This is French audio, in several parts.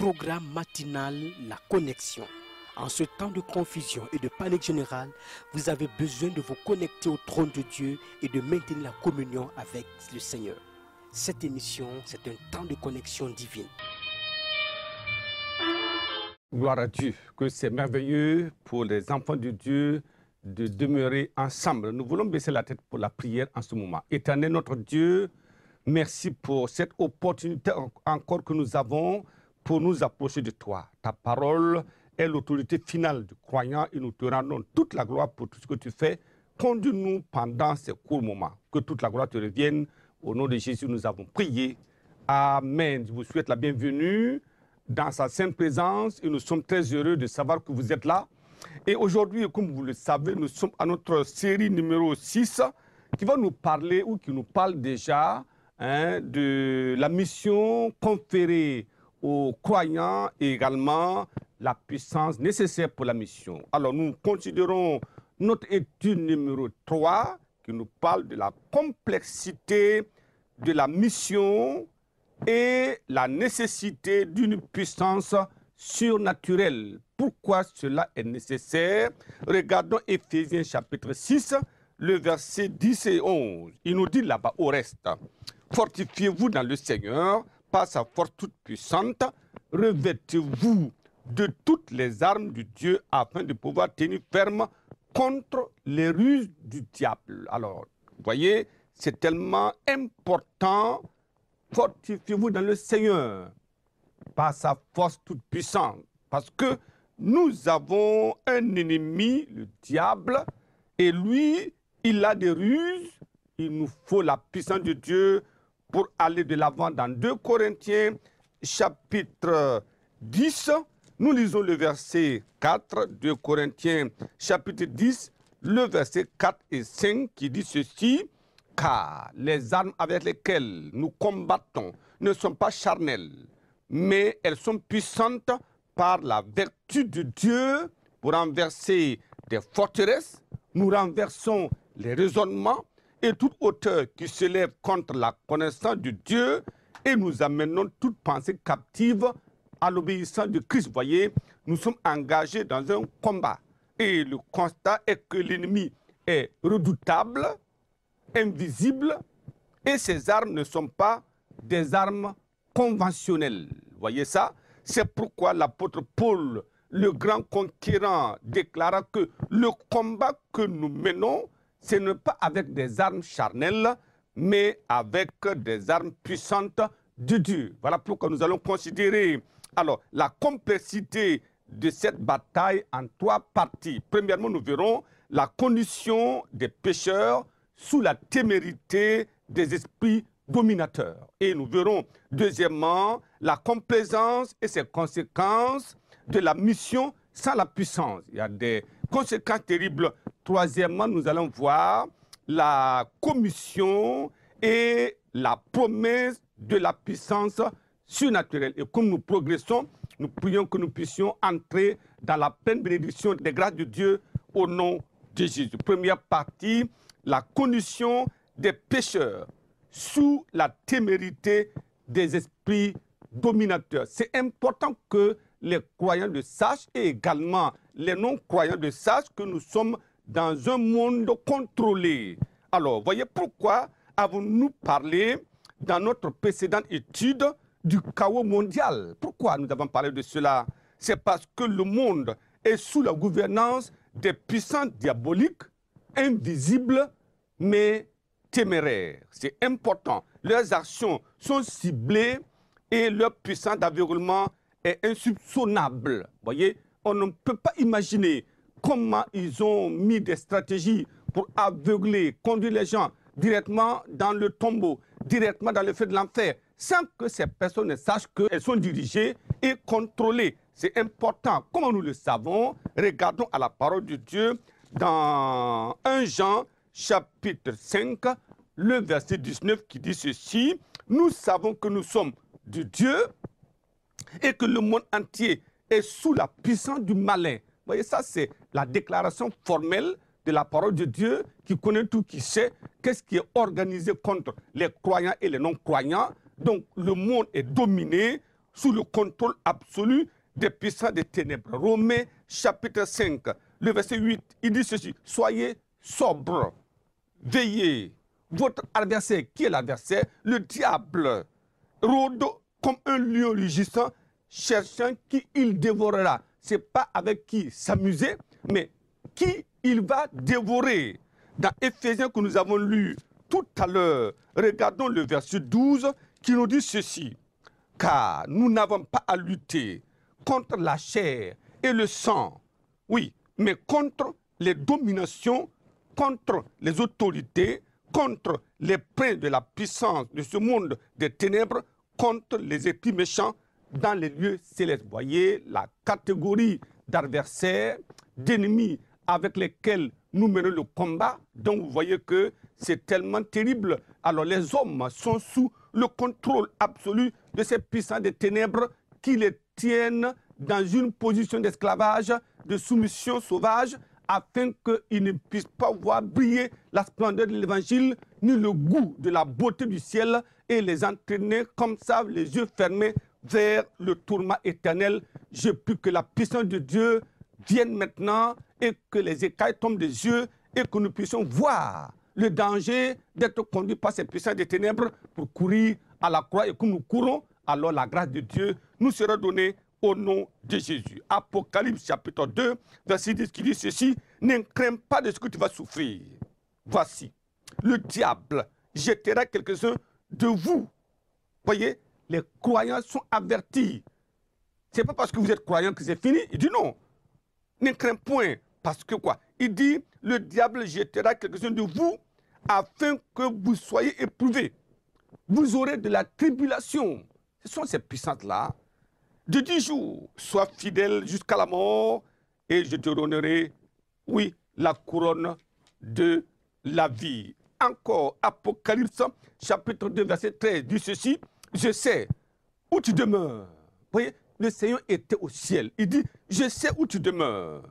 programme matinal La Connexion. En ce temps de confusion et de panique générale, vous avez besoin de vous connecter au trône de Dieu et de maintenir la communion avec le Seigneur. Cette émission, c'est un temps de connexion divine. Gloire à Dieu, que c'est merveilleux pour les enfants de Dieu de demeurer ensemble. Nous voulons baisser la tête pour la prière en ce moment. Éternel notre Dieu, merci pour cette opportunité encore que nous avons pour nous approcher de toi. Ta parole est l'autorité finale du croyant et nous te rendons toute la gloire pour tout ce que tu fais. Conduis-nous pendant ces courts moments. Que toute la gloire te revienne. Au nom de Jésus, nous avons prié. Amen. Je vous souhaite la bienvenue dans sa sainte présence et nous sommes très heureux de savoir que vous êtes là. Et aujourd'hui, comme vous le savez, nous sommes à notre série numéro 6 qui va nous parler ou qui nous parle déjà de la mission conférée aux croyants et également la puissance nécessaire pour la mission. Alors nous considérons notre étude numéro 3 qui nous parle de la complexité de la mission et la nécessité d'une puissance surnaturelle. Pourquoi cela est nécessaire? Regardons Éphésiens chapitre 6, le verset 10 et 11. Il nous dit là-bas au reste, « Fortifiez-vous dans le Seigneur par sa force toute puissante, revêtez-vous de toutes les armes du Dieu afin de pouvoir tenir ferme contre les ruses du diable. » Alors, vous voyez, c'est tellement important. Fortifiez-vous dans le Seigneur par sa force toute puissante. Parce que nous avons un ennemi, le diable, et lui, il a des ruses. Il nous faut la puissance de Dieu pour aller de l'avant dans 2 Corinthiens, chapitre 10. Nous lisons le verset 4, 2 Corinthiens, chapitre 10, le verset 4 et 5 qui dit ceci. Car les armes avec lesquelles nous combattons ne sont pas charnelles, mais elles sont puissantes par la vertu de Dieu pour renverser des forteresses. Nous renversons les raisonnements et toute hauteur qui se lève contre la connaissance de Dieu et nous amenons toute pensée captive à l'obéissance de Christ. Vous voyez, nous sommes engagés dans un combat et le constat est que l'ennemi est redoutable, invisible, et ces armes ne sont pas des armes conventionnelles. Vous voyez ça? C'est pourquoi l'apôtre Paul, le grand conquérant, déclara que le combat que nous menons, ce n'est pas avec des armes charnelles, mais avec des armes puissantes de Dieu. Voilà pourquoi nous allons considérer alors la complexité de cette bataille en 3 parties. Premièrement, nous verrons la condition des pécheurs sous la témérité des esprits dominateurs. Et nous verrons, deuxièmement, la complaisance et ses conséquences de la mission sans la puissance. Il y a des conséquences terribles. Troisièmement, nous allons voir la commission et la promesse de la puissance surnaturelle. Et comme nous progressons, nous prions que nous puissions entrer dans la pleine bénédiction des grâces de Dieu au nom de Jésus. Première partie, la condition des pécheurs sous la témérité des esprits dominateurs. C'est important que les croyants le sachent et également les non-croyants le sachent que nous sommes dans un monde contrôlé. Alors, voyez pourquoi avons-nous parlé dans notre précédente étude du chaos mondial? Pourquoi nous avons parlé de cela? C'est parce que le monde est sous la gouvernance des puissances diaboliques invisibles mais téméraires. C'est important. Leurs actions sont ciblées et leur puissance d'aveuglement est insoupçonnable. Vous voyez, on ne peut pas imaginer comment ils ont mis des stratégies pour aveugler, conduire les gens directement dans le tombeau, directement dans le feu de l'enfer, sans que ces personnes ne sachent qu'elles sont dirigées et contrôlées. C'est important. Comment nous le savons? Regardons à la parole de Dieu dans 1 Jean chapitre 5, le verset 19 qui dit ceci. Nous savons que nous sommes de Dieu et que le monde entier est sous la puissance du malin. Vous voyez, ça c'est la déclaration formelle de la parole de Dieu qui connaît tout, qui sait qu'est-ce qui est organisé contre les croyants et les non-croyants. Donc le monde est dominé sous le contrôle absolu des puissants des ténèbres. Romains chapitre 5, le verset 8, il dit ceci, soyez sobres, veillez. Votre adversaire, qui est l'adversaire? Le diable rôde comme un lion rugissant, cherchant qui il dévorera. Ce n'est pas avec qui s'amuser, mais qui il va dévorer. Dans Éphésiens que nous avons lu tout à l'heure, regardons le verset 12 qui nous dit ceci. Car nous n'avons pas à lutter contre la chair et le sang, oui, mais contre les dominations, contre les autorités, contre les princes de la puissance de ce monde des ténèbres, contre les esprits méchants dans les lieux célestes. Voyez la catégorie d'adversaires, d'ennemis avec lesquels nous menons le combat. Donc vous voyez que c'est tellement terrible. Alors les hommes sont sous le contrôle absolu de ces puissants des ténèbres qui les tiennent dans une position d'esclavage, de soumission sauvage, afin qu'ils ne puissent pas voir briller la splendeur de l'évangile, ni le goût de la beauté du ciel, et les entraîner comme ça, les yeux fermés, vers le tourment éternel. Je prie que la puissance de Dieu vienne maintenant et que les écailles tombent des yeux et que nous puissions voir le danger d'être conduits par ces puissants des ténèbres pour courir à la croix. Et que nous courons, alors la grâce de Dieu nous sera donnée au nom de Jésus. Apocalypse chapitre 2, verset 10 qui dit ceci, ne crains pas de ce que tu vas souffrir. Voici, le diable jettera quelques-uns de vous. Voyez, les croyants sont avertis. Ce n'est pas parce que vous êtes croyants que c'est fini. Il dit non. Ne crains point. Parce que quoi? Il dit, le diable jettera quelques-uns de vous afin que vous soyez éprouvés. Vous aurez de la tribulation. Ce sont ces puissances-là. De 10 jours, sois fidèle jusqu'à la mort et je te donnerai, oui, la couronne de la vie. Encore, Apocalypse, chapitre 2, verset 13, dit ceci, je sais où tu demeures. Vous voyez, le Seigneur était au ciel. Il dit, je sais où tu demeures.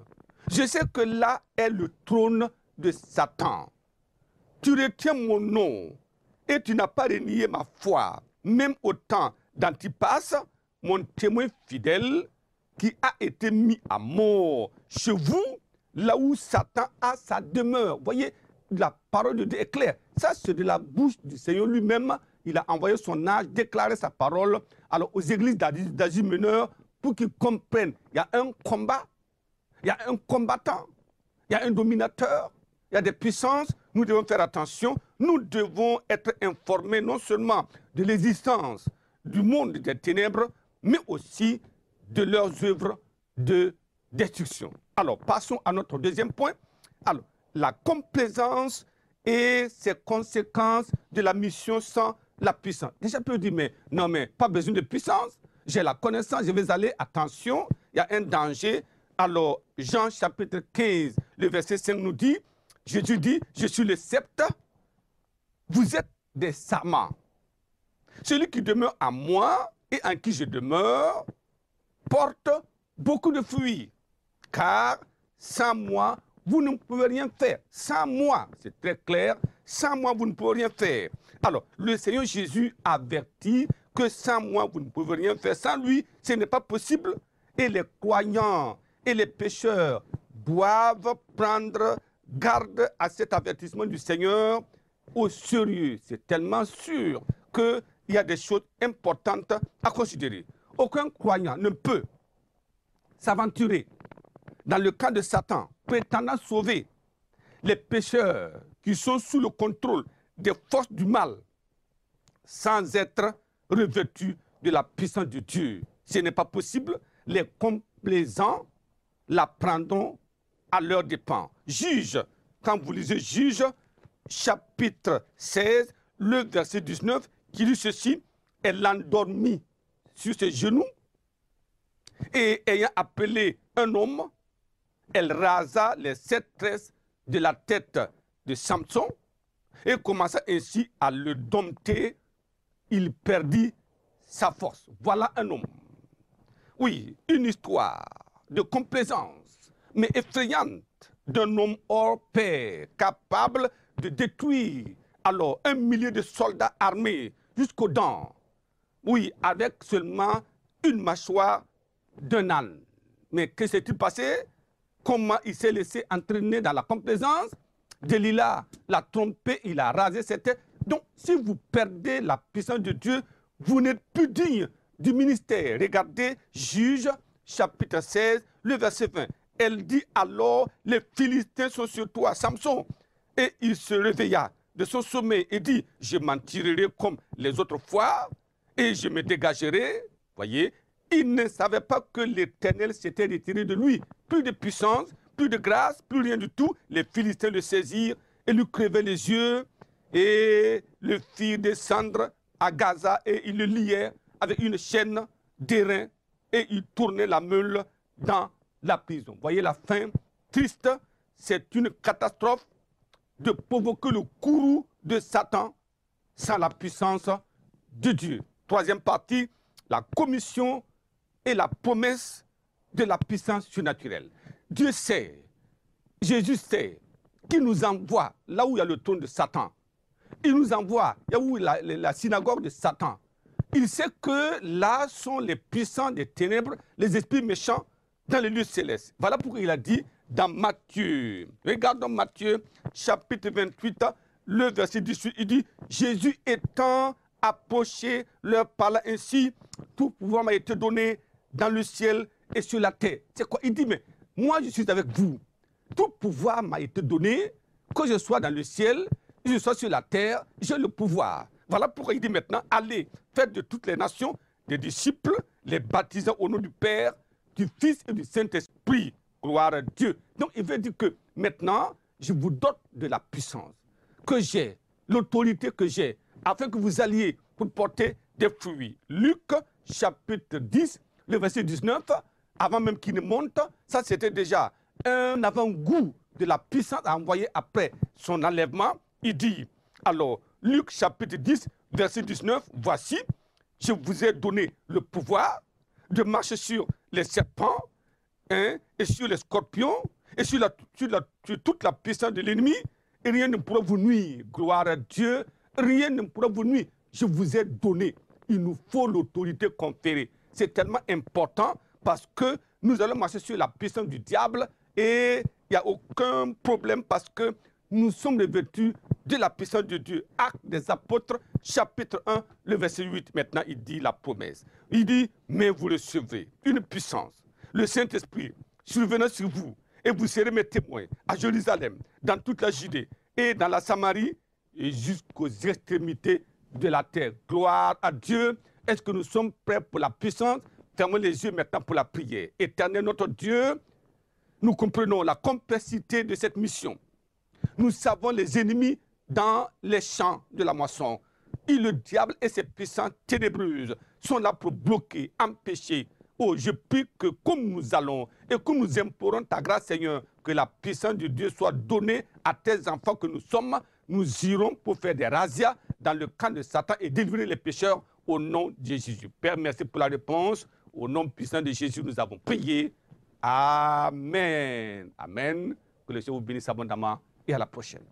Je sais que là est le trône de Satan. Tu retiens mon nom et tu n'as pas renié ma foi, même au temps d'Antipas, mon témoin fidèle, qui a été mis à mort chez vous, là où Satan a sa demeure. Vous voyez, la parole de Dieu est claire. Ça, c'est de la bouche du Seigneur lui-même. Il a envoyé son ange déclarer sa parole alors aux églises d'Asie mineure pour qu'ils comprennent. Il y a un combat, il y a un combattant, il y a un dominateur, il y a des puissances. Nous devons faire attention. Nous devons être informés non seulement de l'existence du monde des ténèbres, mais aussi de leurs œuvres de destruction. Alors, passons à notre deuxième point. Alors, la complaisance et ses conséquences de la mission sans la puissance. Déjà, peut dire, mais non, mais pas besoin de puissance. J'ai la connaissance, je vais aller, attention, il y a un danger. Alors, Jean chapitre 15, le verset 5 nous dit, Jésus dit, je suis le sceptre, vous êtes des sarments. Celui qui demeure à moi et en qui je demeure porte beaucoup de fruits, car sans moi, vous ne pouvez rien faire. Sans moi, c'est très clair, sans moi, vous ne pouvez rien faire. Alors, le Seigneur Jésus avertit que sans moi, vous ne pouvez rien faire. Sans lui, ce n'est pas possible. Et les croyants et les pécheurs doivent prendre garde à cet avertissement du Seigneur au sérieux. C'est tellement sûr qu'il y a des choses importantes à considérer. Aucun croyant ne peut s'aventurer dans le cas de Satan, prétendant sauver les pécheurs qui sont sous le contrôle des forces du mal, sans être revêtus de la puissance de Dieu. Ce n'est pas possible. Les complaisants la prendront à leur dépens. Juge, quand vous lisez Juge, chapitre 16, le verset 19, qui dit ceci, elle l'endormit sur ses genoux et ayant appelé un homme, elle rasa les 7 tresses de la tête de Samson et commença ainsi à le dompter. Il perdit sa force. Voilà un homme. Oui, une histoire de complaisance, mais effrayante, d'un homme hors pair, capable de détruire alors 1 millier de soldats armés jusqu'aux dents. Oui, avec seulement une mâchoire d'un âne. Mais que s'est-il passé? Comment il s'est laissé entraîner dans la complaisance? Delilah l'a trompé, il a rasé ses têtes. Donc, si vous perdez la puissance de Dieu, vous n'êtes plus digne du ministère. Regardez Juge, chapitre 16, le verset 20. Elle dit alors, les Philistins sont sur toi, Samson. Et il se réveilla de son sommeil et dit, je m'en tirerai comme les autres fois et je me dégagerai. Voyez, il ne savait pas que l'Éternel s'était retiré de lui. Plus de puissance, plus de grâce, plus rien du tout. Les Philistins le saisirent et lui crevaient les yeux et le firent descendre à Gaza et ils le lièrent avec une chaîne d'airain et ils tournaient la meule dans la prison. Voyez la fin triste, c'est une catastrophe de provoquer le courroux de Satan sans la puissance de Dieu. Troisième partie, la commission et la promesse de la puissance surnaturelle. Dieu sait, Jésus sait, qu'il nous envoie là où il y a le trône de Satan. Il nous envoie là où il y a la synagogue de Satan. Il sait que là sont les puissants des ténèbres, les esprits méchants dans les lieux célestes. Voilà pourquoi il a dit dans Matthieu. Regardons Matthieu, chapitre 28, le verset 18. Il dit, Jésus étant approché, leur parla ainsi, tout pouvoir m'a été donné dans le ciel et sur la terre. C'est quoi? Il dit, mais moi je suis avec vous. Tout pouvoir m'a été donné, que je sois dans le ciel, que je sois sur la terre, j'ai le pouvoir. Voilà pourquoi il dit maintenant, allez, faites de toutes les nations des disciples, les baptisant au nom du Père, du Fils et du Saint-Esprit. Gloire à Dieu. Donc il veut dire que maintenant, je vous dote de la puissance que j'ai, l'autorité que j'ai, afin que vous alliez pour porter des fruits. Luc, chapitre 10, le verset 19, avant même qu'il ne monte, ça c'était déjà un avant-goût de la puissance à envoyer après son enlèvement. Il dit, alors, Luc chapitre 10, verset 19, voici, je vous ai donné le pouvoir de marcher sur les serpents, hein, et sur les scorpions, et sur toute la puissance de l'ennemi, et rien ne pourra vous nuire. Gloire à Dieu, rien ne pourra vous nuire. Je vous ai donné. Il nous faut l'autorité conférée. C'est tellement important parce que nous allons marcher sur la puissance du diable et il n'y a aucun problème parce que nous sommes revêtus de la puissance de Dieu. Actes des apôtres, chapitre 1, le verset 8. Maintenant, il dit la promesse. Il dit, mais vous recevrez une puissance, le Saint-Esprit survenant sur vous, et vous serez mes témoins à Jérusalem, dans toute la Judée et dans la Samarie, et jusqu'aux extrémités de la terre. Gloire à Dieu. Est-ce que nous sommes prêts pour la puissance? Fermons les yeux maintenant pour la prière. Éternel notre Dieu, nous comprenons la complexité de cette mission. Nous savons les ennemis dans les champs de la moisson. Et le diable et ses puissances ténébreuses sont là pour bloquer, empêcher. Oh, je prie que comme nous allons et que nous implorons ta grâce, Seigneur, que la puissance de Dieu soit donnée à tes enfants que nous sommes. Nous irons pour faire des razzias dans le camp de Satan et délivrer les pécheurs au nom de Jésus. Père, merci pour la réponse. Au nom puissant de Jésus, nous avons prié. Amen. Amen. Que le Seigneur vous bénisse abondamment et à la prochaine.